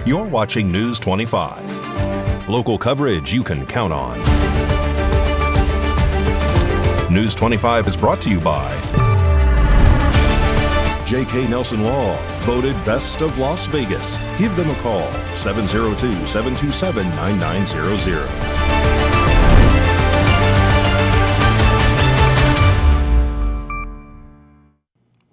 You're watching News 25. Local coverage you can count on. News 25 is brought to you by J.K. Nelson Law, voted Best of Las Vegas. Give them a call, 702-727-9900.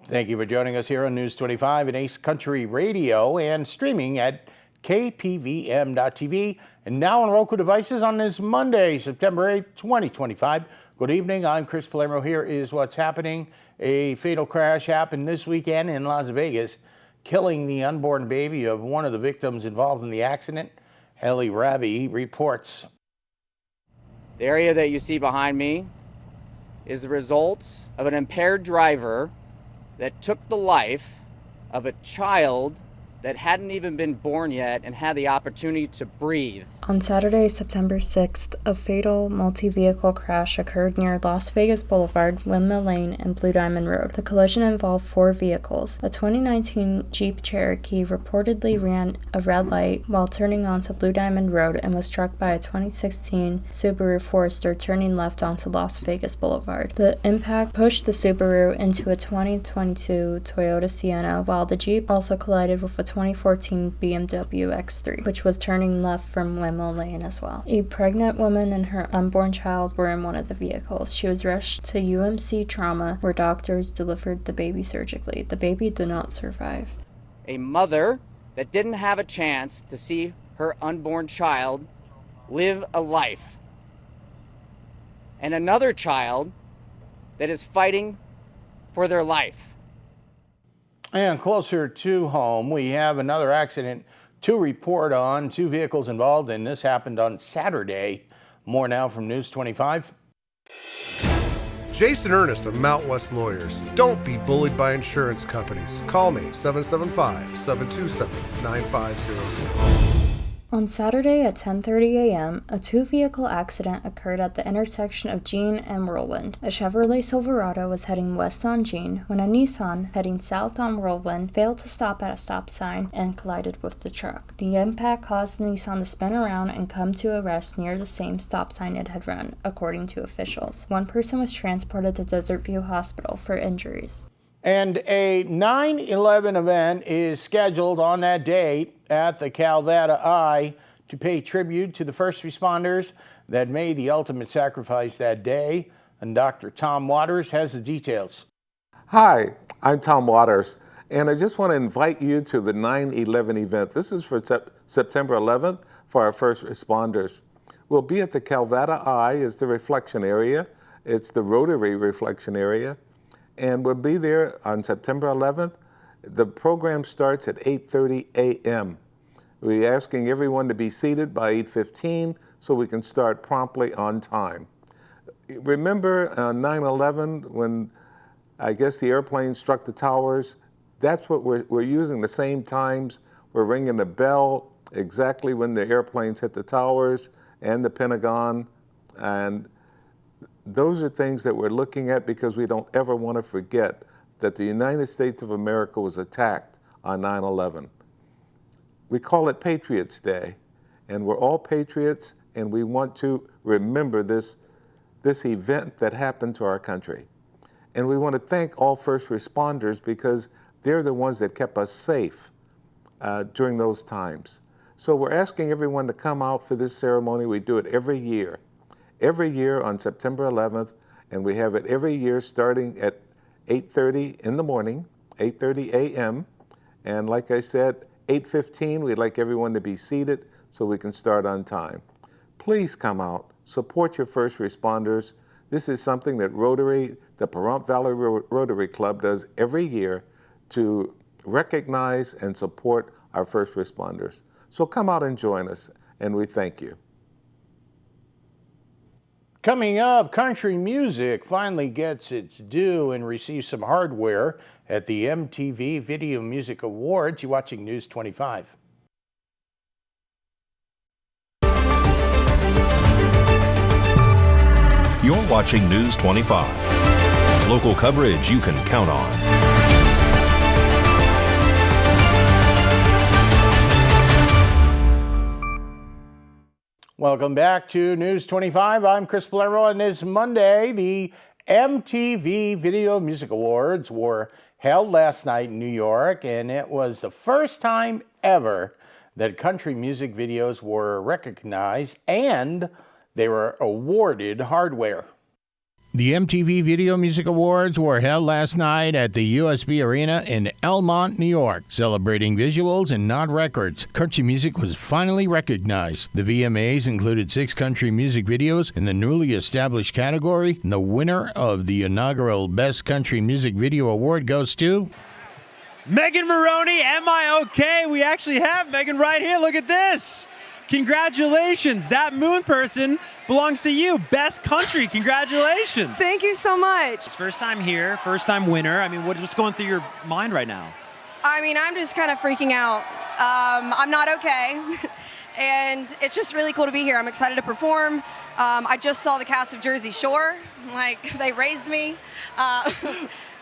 Thank you for joining us here on News 25 and Ace Country Radio and streaming at KPVM.TV and now on Roku devices on this Monday, September 8th, 2025. Good evening. I'm Chris Palermo. Here is what's happening. A fatal crash happened this weekend in Las Vegas, killing the unborn baby of one of the victims involved in the accident. Ellie Ravi reports. The area that you see behind me is the result of an impaired driver that took the life of a child that hadn't even been born yet and had the opportunity to breathe. On Saturday, September 6th, a fatal multi-vehicle crash occurred near Las Vegas Boulevard, Windmill Lane, and Blue Diamond Road. The collision involved 4 vehicles. A 2019 Jeep Cherokee reportedly ran a red light while turning onto Blue Diamond Road and was struck by a 2016 Subaru Forester turning left onto Las Vegas Boulevard. The impact pushed the Subaru into a 2022 Toyota Sienna, while the Jeep also collided with a 2014 BMW X3, which was turning left from Windmill Lane as well. A pregnant woman and her unborn child were in one of the vehicles. She was rushed to UMC Trauma, where doctors delivered the baby surgically. The baby did not survive. A mother that didn't have a chance to see her unborn child live a life. And another child that is fighting for their life. And closer to home, we have another accident to report on. 2 vehicles involved, and this happened on Saturday. More now from News 25. Jason Ernest of Mount West Lawyers. Don't be bullied by insurance companies. Call me, 775-727-9500. On Saturday at 10:30 a.m., a 2-vehicle accident occurred at the intersection of Jean and Whirlwind. A Chevrolet Silverado was heading west on Jean when a Nissan heading south on Whirlwind failed to stop at a stop sign and collided with the truck. The impact caused the Nissan to spin around and come to a rest near the same stop sign it had run, according to officials. 1 person was transported to Desert View Hospital for injuries. And a 9/11 event is scheduled on that date at the Calvada Eye to pay tribute to the first responders that made the ultimate sacrifice that day. And Dr. Tom Waters has the details. Hi, I'm Tom Waters, and I just want to invite you to the 9/11 event. This is for September 11th for our first responders. We'll be at the Calvada Eye, is the reflection area. It's the Rotary reflection area. And we'll be there on September 11th. The program starts at 8:30 a.m. We're asking everyone to be seated by 8:15 so we can start promptly on time. Remember on 9/11 when I guess the airplane struck the towers? That's what we're using the same times. We're ringing the bell exactly when the airplanes hit the towers and the Pentagon. And those are things that we're looking at because we don't ever want to forget that the United States of America was attacked on 9/11. We call it Patriots Day, and we're all patriots, and we want to remember this event that happened to our country. And we want to thank all first responders because they're the ones that kept us safe during those times. So we're asking everyone to come out for this ceremony. We do it every year on September 11th, and we have it every year starting at 8:30 in the morning, 8:30 a.m. And like I said, 8:15, we'd like everyone to be seated so we can start on time. Please come out, support your first responders. This is something that Rotary, the Pahrump Valley Rotary Club does every year to recognize and support our first responders. So come out and join us, and we thank you. Coming up, country music finally gets its due and receives some hardware at the MTV Video Music Awards. You're watching News 25. You're watching News 25. Local coverage you can count on. Welcome back to News 25. I'm Chris Palermo, and this Monday, the MTV Video Music Awards were held last night in New York, and it was the first time ever that country music videos were recognized and they were awarded hardware. The MTV Video Music Awards were held last night at the USB Arena in Elmont, New York. Celebrating visuals and not records, country music was finally recognized. The VMAs included 6 country music videos in the newly established category, and the winner of the inaugural Best Country Music Video Award goes to Megan Maroney. Am I okay? We actually have Megan right here. Look at this. Congratulations. That moon person belongs to you. Best country. Congratulations. Thank you so much. First time here, first time winner. I mean, what's going through your mind right now? I mean, I'm just kind of freaking out. I'm not okay. And it's just really cool to be here. I'm excited to perform. I just saw the cast of Jersey Shore. Like, they raised me.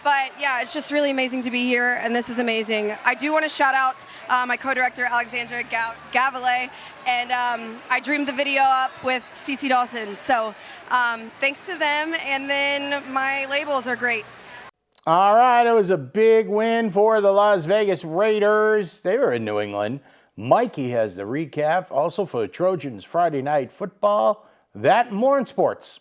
But yeah, it's just really amazing to be here, and this is amazing. I do want to shout out my co-director, Alexandra Gavilet, and I dreamed the video up with Cece Dawson. So thanks to them, and then my labels are great. All right, it was a big win for the Las Vegas Raiders. They were in New England. Mikey has the recap, also for Trojans Friday Night Football. That and more in sports.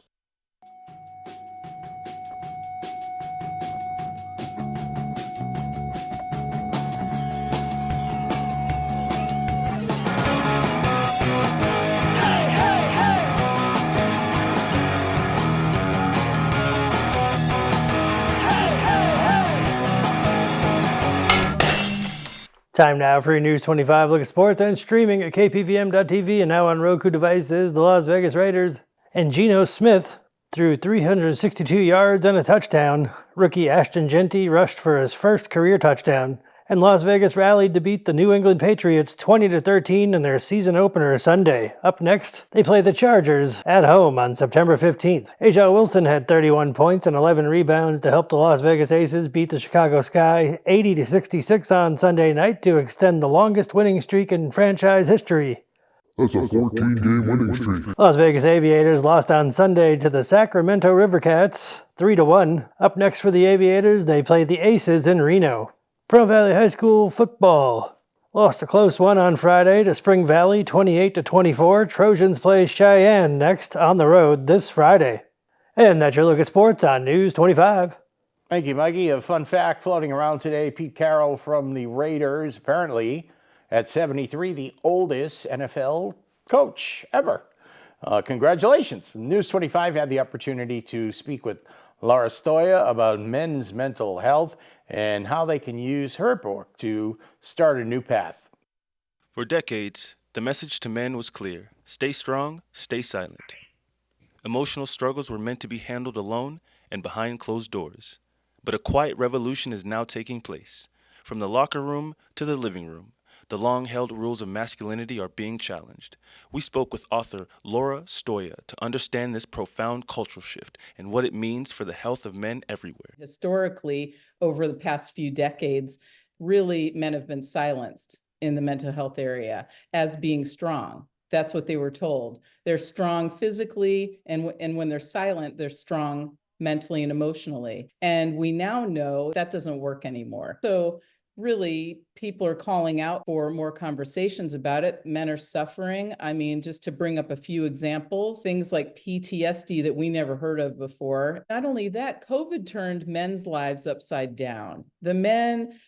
Time now for your News 25 look at sports and streaming at KPVM.TV and now on Roku devices. The Las Vegas Raiders and Geno Smith threw 362 yards and a touchdown. Rookie Ashton Genty rushed for his first career touchdown. And Las Vegas rallied to beat the New England Patriots 20-13 in their season opener Sunday. Up next, they play the Chargers at home on September 15th. Aja Wilson had 31 points and 11 rebounds to help the Las Vegas Aces beat the Chicago Sky 80-66 on Sunday night to extend the longest winning streak in franchise history. That's a 14-game winning streak. Las Vegas Aviators lost on Sunday to the Sacramento Rivercats 3-1. Up next for the Aviators, they play the Aces in Reno. Pahrump Valley High School football lost a close one on Friday to Spring Valley 28-24. Trojans play Cheyenne next on the road this Friday. And that's your look at sports on News 25. Thank you, Mikey. A fun fact floating around today, Pete Carroll from the Raiders, apparently at 73, the oldest NFL coach ever. Congratulations. News 25 had the opportunity to speak with Laura Stoya about men's mental health and how they can use her book to start a new path. For decades, the message to men was clear: stay strong, stay silent. Emotional struggles were meant to be handled alone and behind closed doors. But a quiet revolution is now taking place. From the locker room to the living room, the long-held rules of masculinity are being challenged. We spoke with author Laura Stoya to understand this profound cultural shift and what it means for the health of men everywhere. Historically, over the past few decades, really men have been silenced in the mental health area as being strong. That's what they were told. They're strong physically, and when they're silent, they're strong mentally and emotionally. And we now know that doesn't work anymore. So really, people are calling out for more conversations about it. Men are suffering. I mean, just to bring up a few examples, things like PTSD that we never heard of before. Not only that, COVID turned men's lives upside down. The men,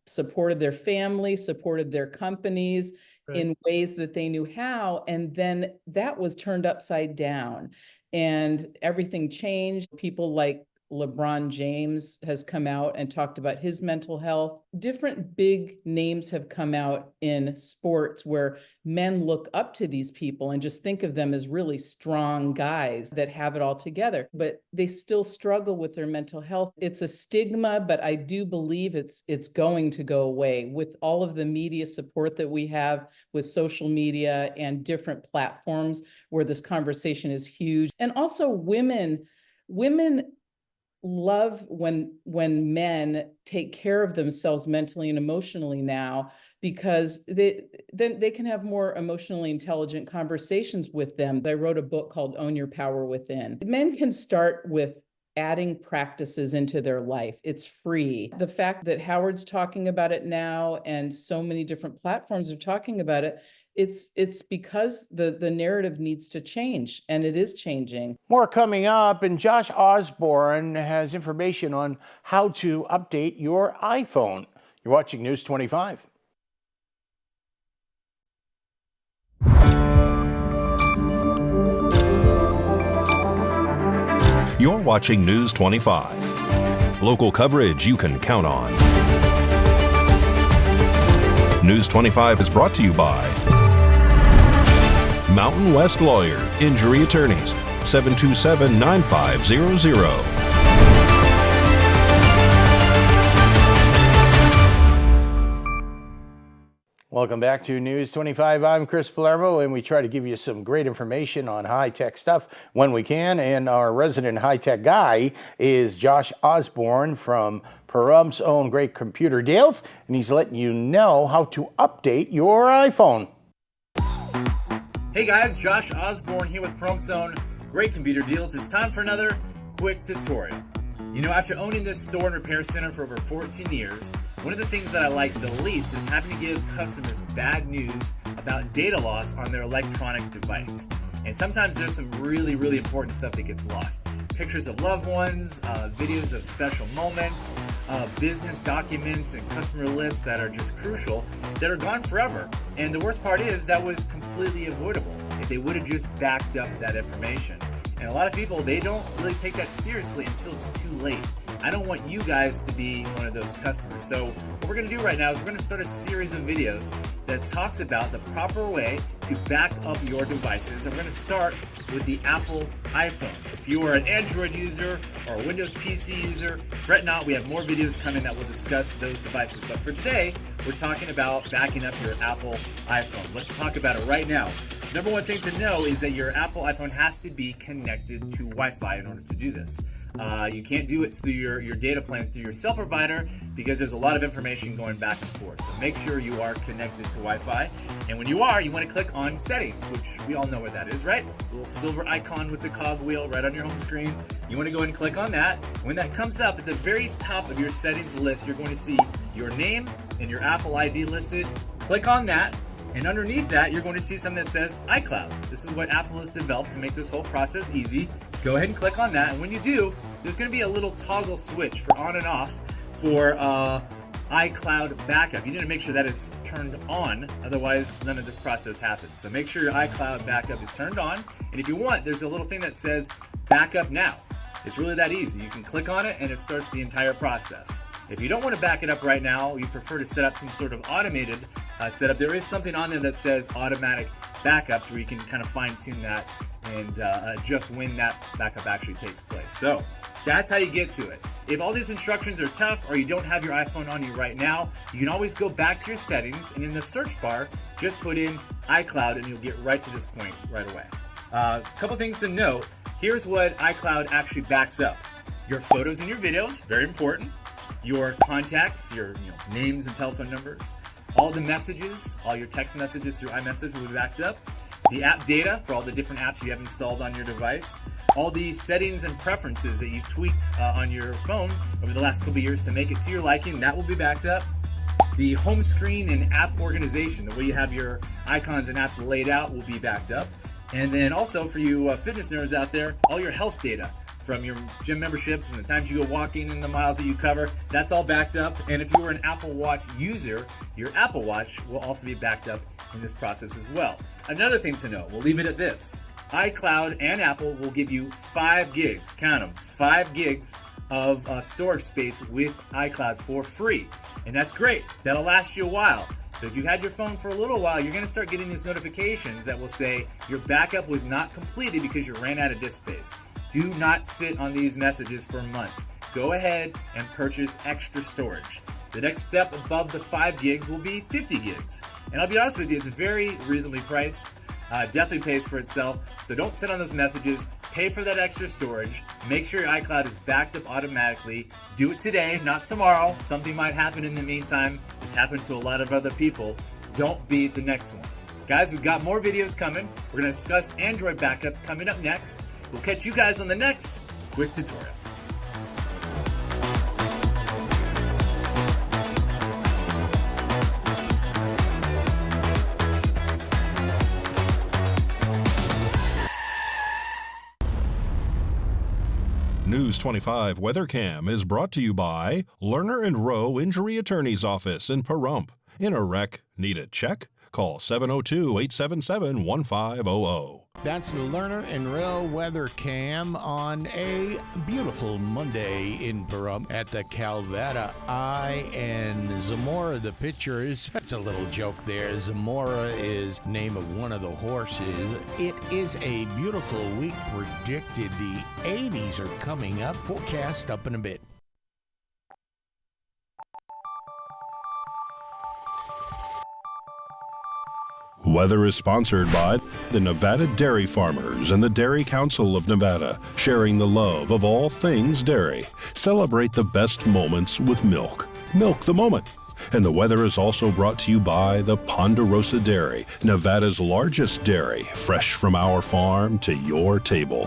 supported their family, supported their companies in ways that they knew how. And then that was turned upside down and everything changed. People like LeBron James has come out and talked about his mental health. Different big names have come out in sports where men look up to these people and just think of them as really strong guys that have it all together, but they still struggle with their mental health. It's a stigma, but I do believe it's going to go away with all of the media support that we have with social media and different platforms where this conversation is huge. And also women love when men take care of themselves mentally and emotionally now, because then they can have more emotionally intelligent conversations with them. I wrote a book called Own Your Power Within. Men can start with adding practices into their life. It's free. The fact that Howard's talking about it now and so many different platforms are talking about it, it's because the narrative needs to change, and it is changing. More coming up, and Josh Osborne has information on how to update your iPhone. You're watching News 25. You're watching News 25. Local coverage you can count on. News 25 is brought to you by Mountain West Lawyer, Injury Attorneys, 727-9500. Welcome back to News 25. I'm Chris Palermo, and we try to give you some great information on high-tech stuff when we can. And our resident high-tech guy is Josh Osborne from Pahrump's own Great Computer Deals, and he's letting you know how to update your iPhone. Hey guys, Josh Osborne here with Pahrump's own Great Computer Deals. It's time for another quick tutorial. You know, after owning this store and repair center for over 14 years, one of the things that I like the least is having to give customers bad news about data loss on their electronic device. And sometimes there's some really, really important stuff that gets lost. Pictures of loved ones, videos of special moments, business documents and customer lists that are just crucial that are gone forever. And the worst part is that was completely avoidable if they would have just backed up that information. And a lot of people, they don't really take that seriously until it's too late. I don't want you guys to be one of those customers. So what we're going to do right now is we're going to start a series of videos that talks about the proper way to back up your devices. And we're going to start with the Apple iPhone. If you are an Android user or a Windows PC user, fret not, we have more videos coming that will discuss those devices. But for today, we're talking about backing up your Apple iPhone. Let's talk about it right now. Number one thing to know is that your Apple iPhone has to be connected to Wi-Fi in order to do this. You can't do it through your data plan through your cell provider because there's a lot of information going back and forth. So make sure you are connected to Wi-Fi. And when you are, you want to click on Settings, which we all know what that is, right? The little silver icon with the cogwheel right on your home screen. You want to go ahead and click on that. When that comes up at the very top of your settings list, you're going to see your name and your Apple ID listed. Click on that. And underneath that, you're going to see something that says iCloud. This is what Apple has developed to make this whole process easy. Go ahead and click on that. And when you do, there's going to be a little toggle switch for on and off for iCloud backup. You need to make sure that is turned on. Otherwise, none of this process happens. So make sure your iCloud backup is turned on. And if you want, there's a little thing that says backup now. It's really that easy. You can click on it and it starts the entire process. If you don't want to back it up right now, you prefer to set up some sort of automated setup, there is something on there that says automatic backups where you can kind of fine tune that and adjust when that backup actually takes place. So that's how you get to it. If all these instructions are tough or you don't have your iPhone on you right now, you can always go back to your settings and in the search bar, just put in iCloud and you'll get right to this point right away. A couple things to note. Here's what iCloud actually backs up. Your photos and your videos, very important. Your contacts, your names and telephone numbers. All the messages, all your text messages through iMessage will be backed up. The app data for all the different apps you have installed on your device. All the settings and preferences that you've tweaked on your phone over the last couple of years to make it to your liking, that will be backed up. The home screen and app organization, the way you have your icons and apps laid out, will be backed up. And then also for you fitness nerds out there, all your health data from your gym memberships and the times you go walking and the miles that you cover, that's all backed up. And if you are an Apple Watch user, your Apple Watch will also be backed up in this process as well. Another thing to know, we'll leave it at this. iCloud and Apple will give you 5 gigs, count them, 5 gigs of storage space with iCloud for free. And that's great, that'll last you a while. But if you had your phone for a little while, you're going to start getting these notifications that will say your backup was not completed because you ran out of disk space. Do not sit on these messages for months. Go ahead and purchase extra storage. The next step above the 5 gigs will be 50 gigs. And I'll be honest with you, it's very reasonably priced. Definitely pays for itself. So don't sit on those messages. pay for that extra storage, make sure your iCloud is backed up automatically. Do it today, not tomorrow. Something might happen in the meantime. It's happened to a lot of other people. Don't be the next one. Guys, we've got more videos coming. We're going to discuss Android backups coming up next. We'll catch you guys on the next quick tutorial. News 25 WeatherCam is brought to you by Lerner and Rowe Injury Attorney's Office in Pahrump. In a wreck, need a check? Call 702-877-1500. That's the Lerner and Rowe Weather Cam on a beautiful Monday in Pahrump at the Calvetta Eye and Zamora. The picture is, that's a little joke there. Zamora is name of one of the horses. It is a beautiful week predicted. The 80s are coming up. Forecast up in a bit. Weather is sponsored by the Nevada Dairy Farmers and the Dairy Council of Nevada, sharing the love of all things dairy. Celebrate the best moments with milk. Milk the moment. And the weather is also brought to you by the Ponderosa Dairy, Nevada's largest dairy, fresh from our farm to your table.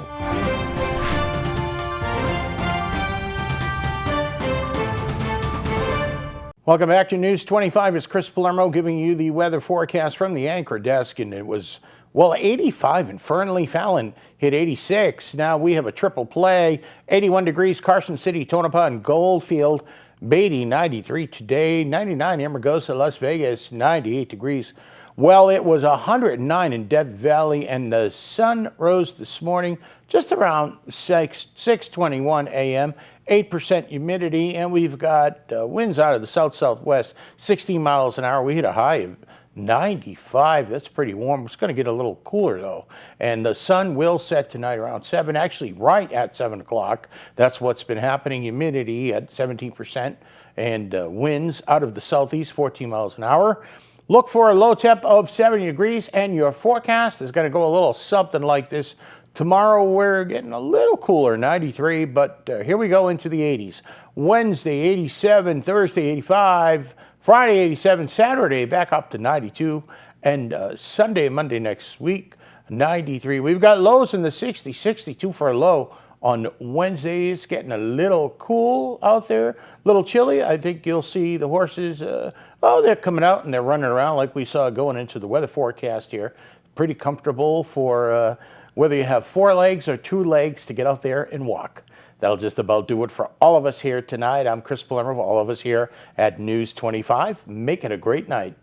Welcome back to News 25. It's Chris Palermo giving you the weather forecast from the anchor desk. And it was, well, 85 in Fernley. Fallon hit 86. Now we have a triple play. 81 degrees, Carson City, Tonopah, and Goldfield. Beatty, 93 today. 99, Amargosa, Las Vegas, 98 degrees. Well, it was 109 in Death Valley, and the sun rose this morning just around 6:21 a.m., 8% humidity, and we've got winds out of the south-southwest, 16 miles an hour. We hit a high of 95. That's pretty warm. It's going to get a little cooler, though. And the sun will set tonight around 7, actually right at 7 o'clock. That's what's been happening. Humidity at 17%, and winds out of the southeast, 14 miles an hour. Look for a low temp of 70 degrees, and your forecast is going to go a little something like this. Tomorrow we're getting a little cooler, 93, but here we go into the 80s. Wednesday, 87, Thursday, 85, Friday, 87, Saturday back up to 92, and Sunday and Monday next week, 93. We've got lows in the 60s, 62 for a low on Wednesday. It's getting a little cool out there, a little chilly. I think you'll see the horses, they're coming out and they're running around like we saw going into the weather forecast here. Pretty comfortable for whether you have 4 legs or 2 legs to get out there and walk. That'll just about do it for all of us here tonight. I'm Chris Palermo, all of us here at News 25. Make it a great night.